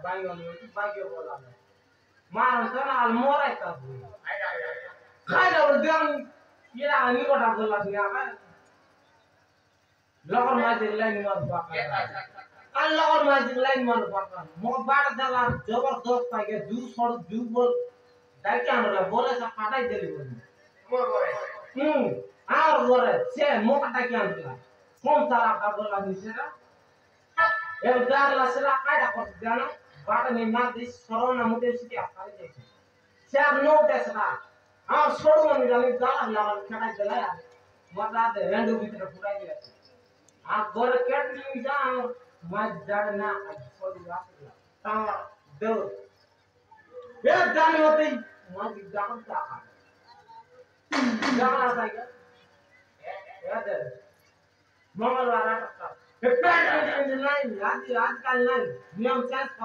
বাইঙ্গন বাইকে বলা না মানুষ না আর মরাই তা খাই দাও দেন ইরা নি কটা বলা তুমি আবার লগর মাঝে লাইন মার বাকা আর লগর মাঝে লাইন মার বাকা মো বাড় দালা জবরদস্ত পাইকে দু সড় দু বল ডাইকে আমরা বলে সব কাটাই দিলি বলি আর বলে সে মোটা কি আনলা কোন সারা কা বলা দিছে না এ দারলা সেলা কাটা করতে জানা বাটা নি না দিস সরনা মুতে সিটি আপারে যাইছে সে আর নো দেসরা আর সরু আমি জানি দালা লাগা কাটাই দিলা মজা দে রেন্ডু ভিতরে ফুটাই দিলা আর বলে কেটলি যা মাছ জাড় না সরু রাখলা তা দেও এ জানি হতে মাছ জাড় তা জাড়া যাইগা এ দে मंगलवार आता हे पॅट नाही आजकाल नाही नियम